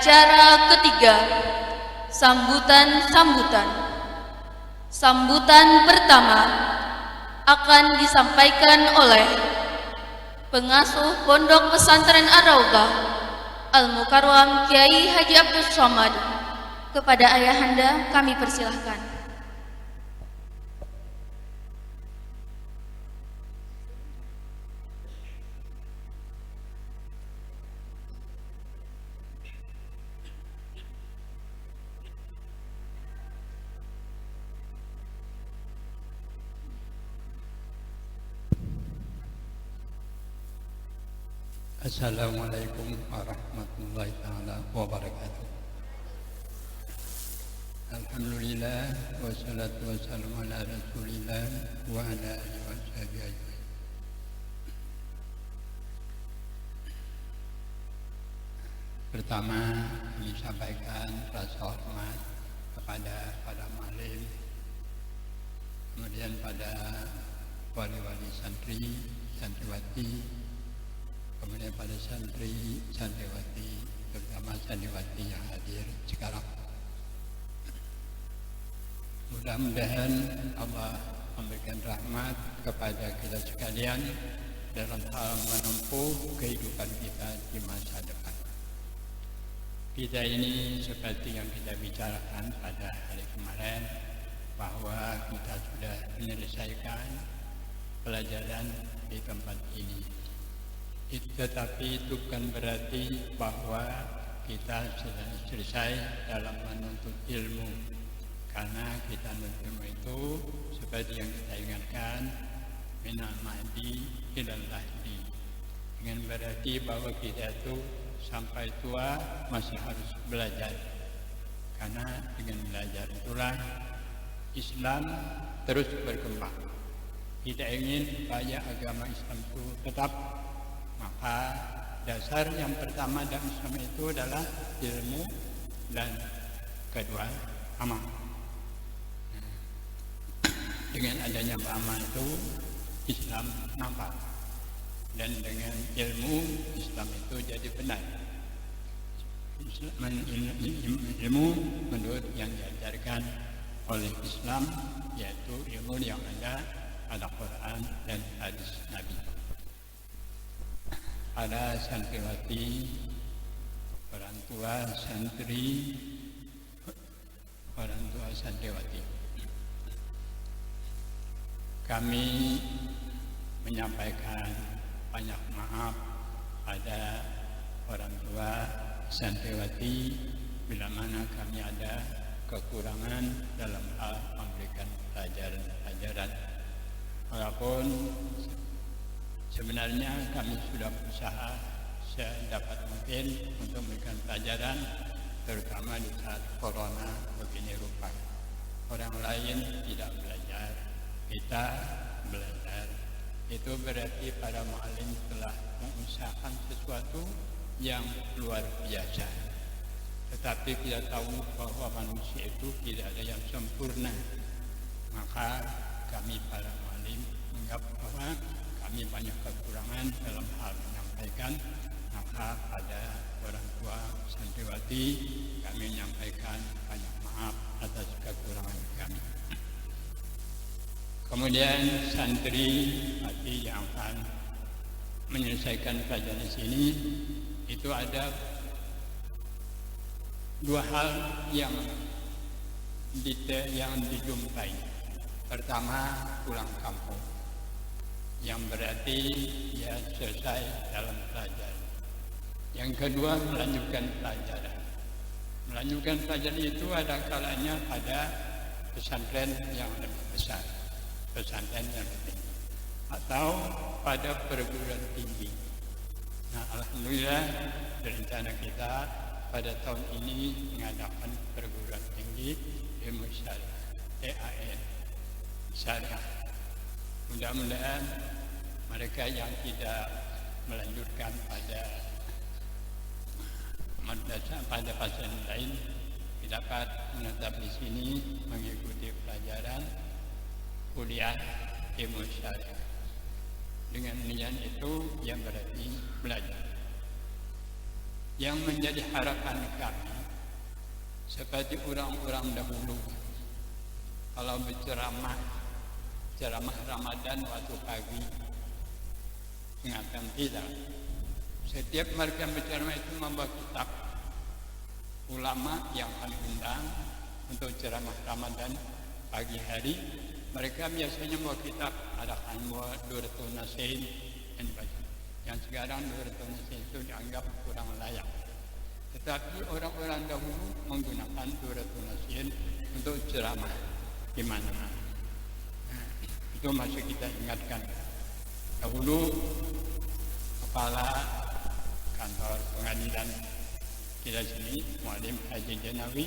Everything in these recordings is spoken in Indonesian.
Acara ketiga, sambutan-sambutan. Sambutan pertama akan disampaikan oleh pengasuh Pondok Pesantren Ar-Raudhah Al-Mukarram Kiai Haji Abdus Somad. Kepada ayahanda kami persilahkan. Assalamualaikum warahmatullahi ta'ala wabarakatuh. Alhamdulillah wassalatu wassalamu ala rasulillah wa ala alihi wa sahbihi ajma'in. Pertama, kami sampaikan rasa hormat kepada para malim, kemudian pada wali-wali santri, santriwati, kemudian pada santri, santriwati, terutama santriwati yang hadir sekarang. Mudah-mudahan Allah memberikan rahmat kepada kita sekalian dalam hal menempuh kehidupan kita di masa depan. Kita ini seperti yang kita bicarakan pada hari kemarin, bahwa kita sudah menyelesaikan pelajaran di tempat ini. Tetapi itu bukan berarti bahwa kita sudah selesai dalam menuntut ilmu, karena kita menuntut ilmu itu seperti yang kita ingatkan, minal mahdi ilal lahdi, dengan berarti bahwa kita itu sampai tua masih harus belajar, karena dengan belajar itulah Islam terus berkembang. Kita ingin supaya agama Islam itu tetap, maka dasar yang pertama dalam Islam itu adalah ilmu, dan kedua amal. Dengan adanya amal itu Islam nampak, dan dengan ilmu Islam itu jadi benar. Ilmu menurut yang diajarkan oleh Islam, yaitu ilmu yang ada pada Quran dan hadis Nabi. Ada santriwati, orang tua santri, orang tua santriwati, kami menyampaikan banyak maaf pada orang tua santriwati bila mana kami ada kekurangan dalam hal memberikan pelajaran. Walaupun sebenarnya kami sudah berusaha sedapat mungkin untuk memberikan pelajaran, terutama di saat corona begini rupa. Orang lain tidak belajar, kita belajar. Itu berarti para mu'alim telah mengusahakan sesuatu yang luar biasa. Tetapi kita tahu bahwa manusia itu tidak ada yang sempurna. Maka kami para mu'alim menganggap bahwa kami banyak kekurangan dalam hal menyampaikan, maka pada orang tua santriwati kami menyampaikan banyak maaf atas kekurangan kami. Kemudian santri yang akan menyelesaikan pelajaran di sini, itu ada dua hal yang dijumpai. Pertama, pulang kampung, yang berarti dia selesai dalam pelajaran. Yang kedua, melanjutkan pelajaran. Melanjutkan pelajaran itu ada kalanya pada pesantren yang lebih besar, pesantren yang lebih tinggi, atau pada perguruan tinggi. Nah, alhamdulillah rencana kita pada tahun ini mengadakan perguruan tinggi ilmu syariah, EAN syariah. Mudah-mudahan mereka yang tidak melanjutkan pada madrasah, pada pasien lain, dapat menetap di sini mengikuti pelajaran kuliah ilmu syariah. Dengan niat itu yang berarti belajar. yang menjadi harapan kami seperti orang-orang dahulu kalau berceramah Ramadan waktu pagi ingatkan tidak setiap mereka berceramah itu membawa kitab ulama yang kami undang untuk ceramah Ramadan pagi hari. Mereka biasanya bawa kitab, ada Anwar, Duratul Nasihin yang dibaca. Yang sekarang Duratul Nasihin itu dianggap kurang layak. Tetapi orang-orang dahulu menggunakan Duratul Nasihin untuk ceramah di mana-mana. Itu masih kita ingatkan. Dahulu kepala kantor pengadilan kita sini, Mu'alim Haji Janawi,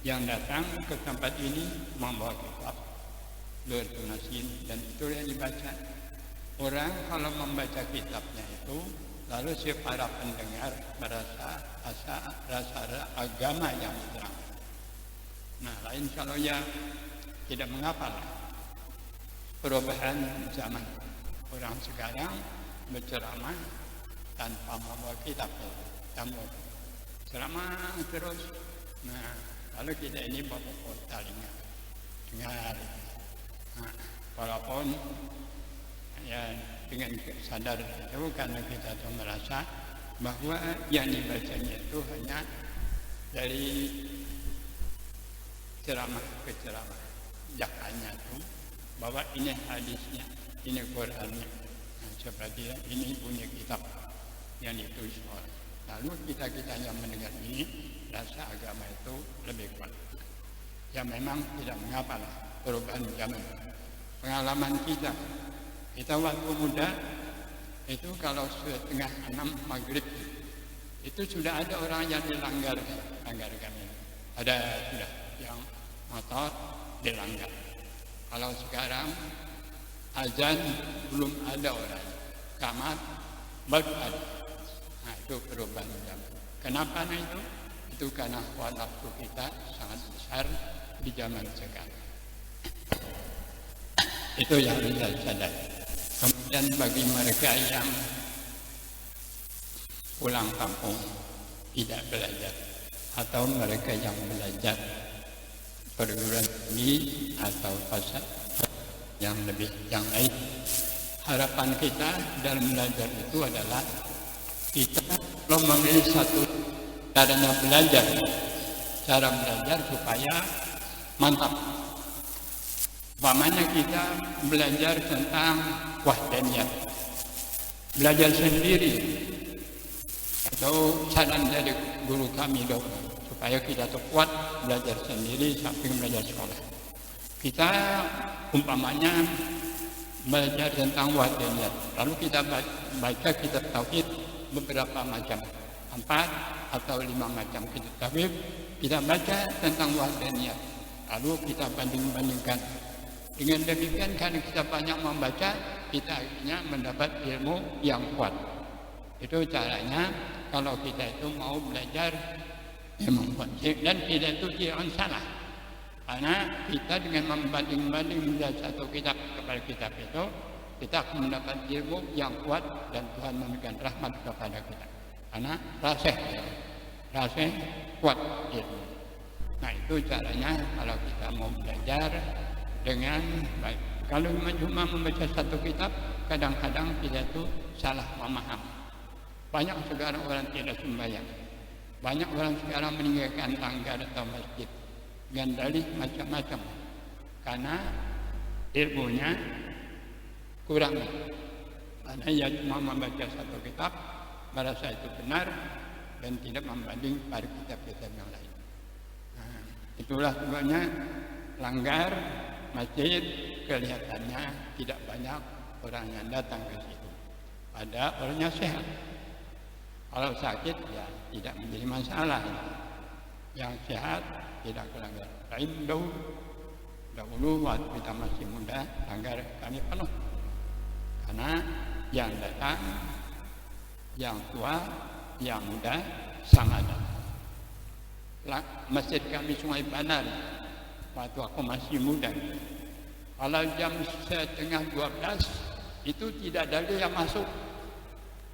yang datang ke tempat ini membawa kitab Duratul Nasihin, dan itu yang dibaca. Orang kalau membaca kitabnya itu, lalu si para pendengar merasa rasa agama yang terang. Nah, lain kalau ya tidak menghafal. Perubahan zaman orang sekarang berceramah tanpa membawa kitab, tanpa ceramah terus. Nah, lalu kita ini bawa telinga dengar. Nah, walaupun ya dengan sadar itu karena kita tuh merasa bahwa yang dibacanya itu hanya dari ceramah ke ceramah, jakanya tuh bahwa ini hadisnya, ini Qurannya. Nah, seperti ini punya kitab yang ditulis orang. Lalu kita yang mendengar ini rasa agama itu lebih kuat. Ya memang tidak mengapa lah perubahan zaman. Pengalaman kita waktu muda itu kalau setengah 6 maghrib itu sudah ada orang yang dilanggar kami. Ada sudah yang motor dilanggar. Kalau sekarang azan belum ada orang, kamar baru ada. Nah, itu perubahan zaman. Kenapa itu? Itu karena waktu kita sangat besar di zaman sekarang. Itu yang harus sadar. Kemudian bagi mereka yang pulang kampung tidak belajar, atau mereka yang belajar perguruan tinggi atau pasar yang lain, harapan kita dalam belajar itu adalah kita belum memilih satu caranya belajar, cara belajar supaya mantap. Umpamanya kita belajar tentang wahdaniyat, belajar sendiri atau saran dari guru kami dahulu supaya kita kuat belajar sendiri sambil belajar sekolah. Kita umpamanya belajar tentang wahdaniyat, lalu kita baca kitab tauhid beberapa macam, 4 atau 5 macam kitab tauhid, kita baca tentang wahdaniyat, lalu kita banding-bandingkan. Dengan demikian karena kita banyak membaca, kita akhirnya mendapat ilmu yang kuat. Itu caranya kalau kita itu mau belajar ilmu kuat. Dan kita itu tidak salah. Karena kita dengan membanding-banding belajar satu kitab kepada kitab itu, kita akan mendapat ilmu yang kuat dan Tuhan memberikan rahmat kepada kita. Karena rasa kuat ilmu. Nah, itu caranya kalau kita mau belajar dengan baik. Kalau cuma membaca satu kitab, kadang-kadang kita itu salah memaham. Banyak sekarang orang tidak sembahyang. Banyak orang sekarang meninggalkan langgar atau masjid dengan dalih macam-macam. Karena ilmunya kurang. Karena ia cuma membaca satu kitab, merasa itu benar dan tidak membanding pada kitab-kitab yang lain. Nah, itulah sebabnya langgar masjid kelihatannya tidak banyak orang yang datang ke situ. Ada orangnya sehat. Kalau sakit ya tidak menjadi masalah. Yang sehat tidak kelanggar. Lain dahulu waktu kita masih muda langgar kami penuh. Karena yang datang, yang tua, yang muda sama datang. Masjid kami Sungai Banar waktu aku masih muda, kalau jam 11:30 itu tidak ada yang masuk,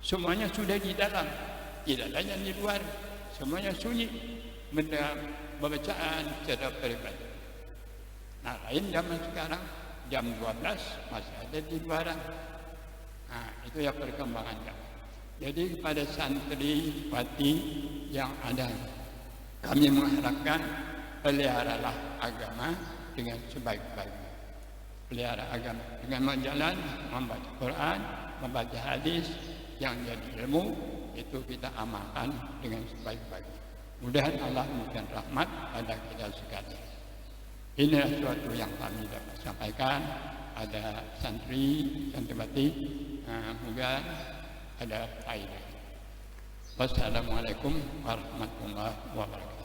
semuanya sudah di dalam. tidak ada yang di luar, semuanya sunyi mendengar pembacaan secara pribadi. Nah, lain zaman sekarang jam 12 masih ada di luaran. Nah, itu ya perkembangannya. Jadi kepada santri wati yang ada, kami mengharapkan peliharalah agama dengan sebaik-baiknya. Pelihara agama dengan menjalan, membaca Quran, membaca hadis yang jadi ilmu, itu kita amalkan dengan sebaik-baiknya. Mudah-mudahan Allah memberikan rahmat pada kita sekalian. Inilah sesuatu yang kami dapat sampaikan. Ada santri batik, semoga ada faedah. Wassalamualaikum warahmatullahi wabarakatuh.